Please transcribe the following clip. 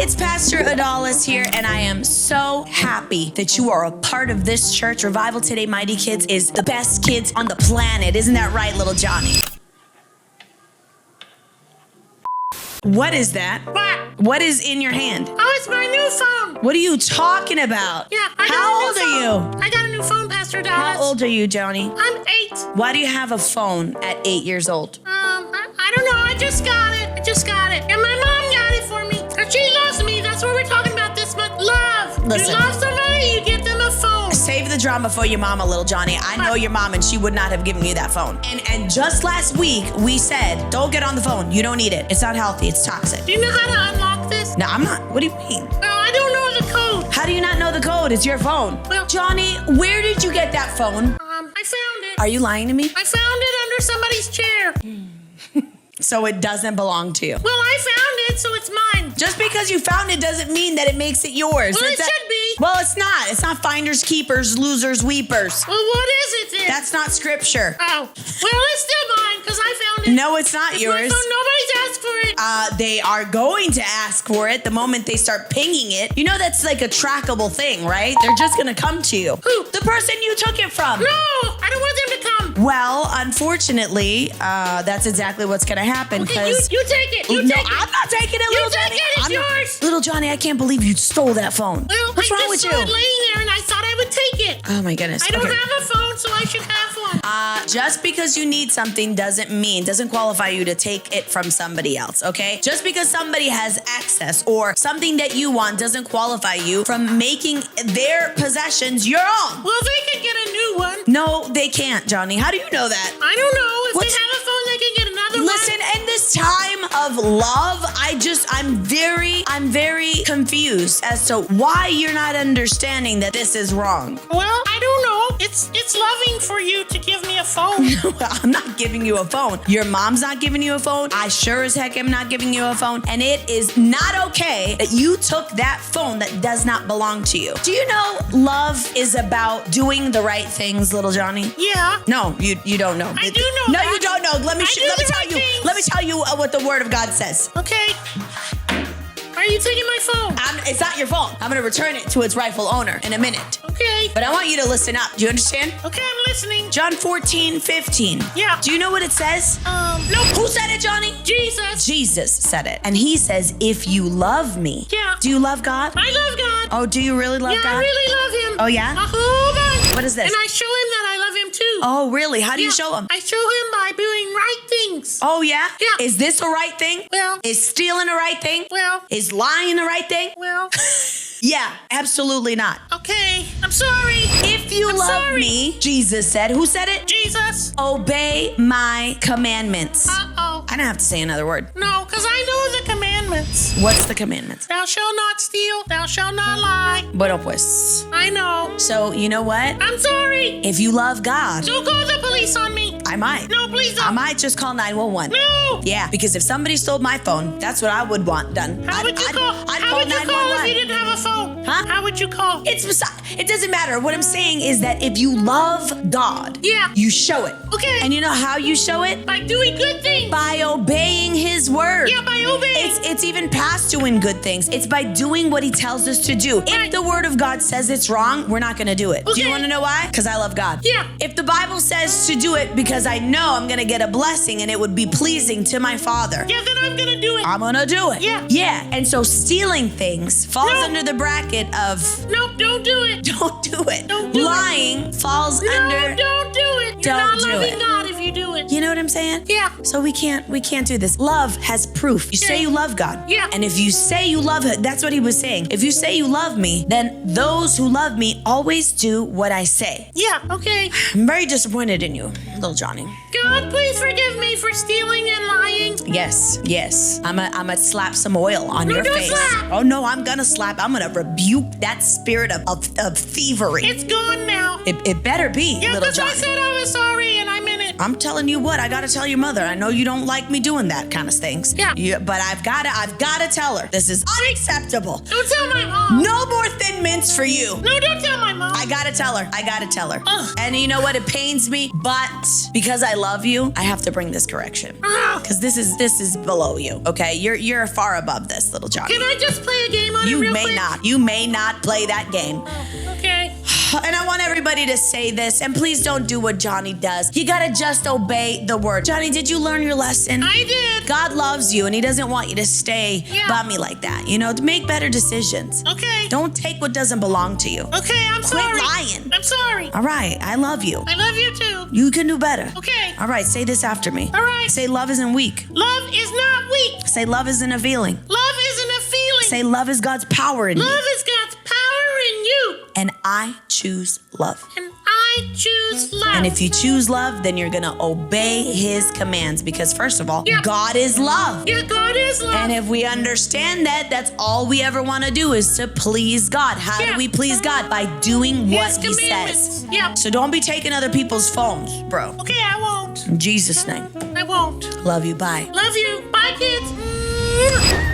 it's Pastor Adalis here, and I am so happy that you are a part of this church. Revival Today Mighty Kids is the best kids on the planet. Isn't that right, little Johnny? What is that? What? What is in your hand? Oh, it's my new phone. What are you talking about? Yeah, How old are you? I got a new phone, Pastor Dallas. How old are you, Johnny? I'm 8. Why do you have a phone at 8 years old? I don't know. I just got it. And my mom got it for me. And she loves me. That's what we're talking about this month. Love. Listen. You love somebody, you get them a phone. Save the drama for your mama, little Johnny. I know your mom, and she would not have given you that phone. And just last week, we said, don't get on the phone. You don't need it. It's not healthy. It's toxic. Do you know how to unlock this? No, I'm not. What do you mean? No, I don't know the code. How do you not know the code? It's your phone. Well- Johnny, where did you get that phone? I found it. Are you lying to me? I found it under somebody's chair. So it doesn't belong to you. Well, I found it, so it's mine. Just because you found it doesn't mean that it makes it yours. Well, It's it should be. Well, it's not. It's not finders, keepers, losers, weepers. Well, what is it then? That's not scripture. Oh. Well, it's still mine, because I found it. No, it's not It's yours. my phone. Nobody's asked for it. They are going to ask for it the moment they start pinging it. You know that's like a trackable thing, right? They're just gonna come to you. Who? The person you took it from. No, I don't want them to come. Well, unfortunately, that's exactly what's gonna happen. Okay, you take it. You No, take it. I'm not taking it, You little take Johnny. it. It's I'm not- yours. Little Johnny, I can't believe you stole that phone. Well, What's I wrong just with saw you? it laying there, and I thought I would take it. Oh my goodness. I don't Okay. have a phone, so I should have one. Just because you need something doesn't qualify you to take it from somebody else, okay? Just because somebody has access or something that you want doesn't qualify you from making their possessions your own. Well, they could get a new one. No, they can't, Johnny. How do you know that? I don't know. If What's- they have a phone, they can get another Listen, in this time of love, I'm very confused as to why you're not understanding that this is wrong. one. Well, I don't know. It's loving for you to give me a phone. I'm not giving you a phone. Your mom's not giving you a phone. I sure as heck am not giving you a phone. And it is not okay that you took that phone that does not belong to you. Do you know love is about doing the right things, little Johnny? Yeah. No, you don't know. I do know No, that. you don't know. Let me I do tell the you. right things. Let me tell you what the Word of God says. Okay. Are you taking my phone? It's not your phone. I'm going to return it to its rightful owner in a minute. Okay. But I want you to listen up. Do you understand? Okay, I'm listening. John 14:15. Yeah. Do you know what it says? No. Who said it, Johnny? Jesus. Jesus said it. And he says, if you love me. Yeah. Do you love God? I love God. Oh, do you really love Yeah, God? I really love him. Oh, yeah? A whole bunch. What is this? And I show him that I love him too. Oh, really? How do you Yeah, show him? I show him by doing right things. Oh, yeah? Yeah. Is this the right thing? Well. Is stealing the right thing? Well. Is lying the right thing? Well. Yeah, absolutely not. Okay. I'm sorry. If you I'm love sorry. me, Jesus said, who said it? Jesus. Obey my commandments. Uh-oh. I don't have to say another word. No, because I know the commandments. What's the commandments? Thou shalt not steal. Thou shalt not lie. Bueno pues. I know. So, you know what? I'm sorry. If you love God, Don't call the police on me. I might. No, please don't. I might just call 911. No. Yeah, because if somebody stole my phone, that's what I would want done. How would you call? I'd How call would you call if 911. you didn't have a phone? Huh? How would you call? It doesn't matter. What I'm saying is that if you love God, Yeah. you show it. Okay. And you know how you show it? By doing good things. By obeying his word. Yeah, by obeying. It's even past doing good things. It's by doing what he tells us to do. Right. If the word of God says it's wrong, we're not going to do it. Do you Okay. want to know why? Because I love God. Yeah. If the Bible says to do it because I know I'm going to get a blessing and it would be pleasing to my Father, Yeah, then I'm gonna do it. I'm going to do it. Yeah. Yeah. And so stealing things falls No. under the bracket of Nope, don't do it. don't do it. Don't do it. Lying falls No, under. don't do it. You're Don't not do loving it. God if you do it. You know what I'm saying? Yeah. So we can't do this. Love has proof. You say Okay. you love God. Yeah. And if you say you love him, that's what he was saying. If you say you love me, then those who love me always do what I say. Yeah, okay. I'm very disappointed in you, little Johnny. God, please forgive me for stealing and lying. Yes. I'm a slap some oil on No, your don't face. slap. Oh no, I'm gonna slap. I'm gonna rebuke that spirit of thievery. It's gone now. It better be, Yeah, little because I Johnny. said I was sorry and I meant it. it. I'm telling you what, I gotta tell your mother. I know you don't like me doing that kind of things. Yeah. But I've gotta tell her. This is unacceptable. Don't tell my mom. No more Thin Mints for you. No, don't tell my mom. I gotta tell her. Ugh. And you know what? It pains me, but because I love you, I have to bring this correction. Because this is below you. Okay, you're far above this, little Johnny. Can I just play a game on it You real may quick? not. You may not play that game. Okay. And I want everybody to say this, and please don't do what Johnny does. You gotta just obey the word. Johnny, did you learn your lesson? I did. God loves you, and He doesn't want you to stay bummy like that. You know, to make better decisions. Okay. Don't take what doesn't belong to you. Okay, I'm Quit sorry. lying. I'm sorry. All right, I love you. I love you too. You can do better. Okay. All right, say this after me. All right. Say love isn't weak. Love is not weak. Say love isn't a feeling. Love isn't a feeling. Say love is God's power in me. Love is God's power in you. And I choose love. And I choose love. And if you choose love, then you're gonna obey His commands because first of all, Yeah. God is love. Yeah, God is love. And if we understand that, that's all we ever want to do is to please God. How do Yeah. we please God? By doing what His He commandments. says. Yep. So don't be taking other people's phones, bro. Okay, I won't. In Jesus' name. I won't. Love you. Bye. Love you. Bye, kids.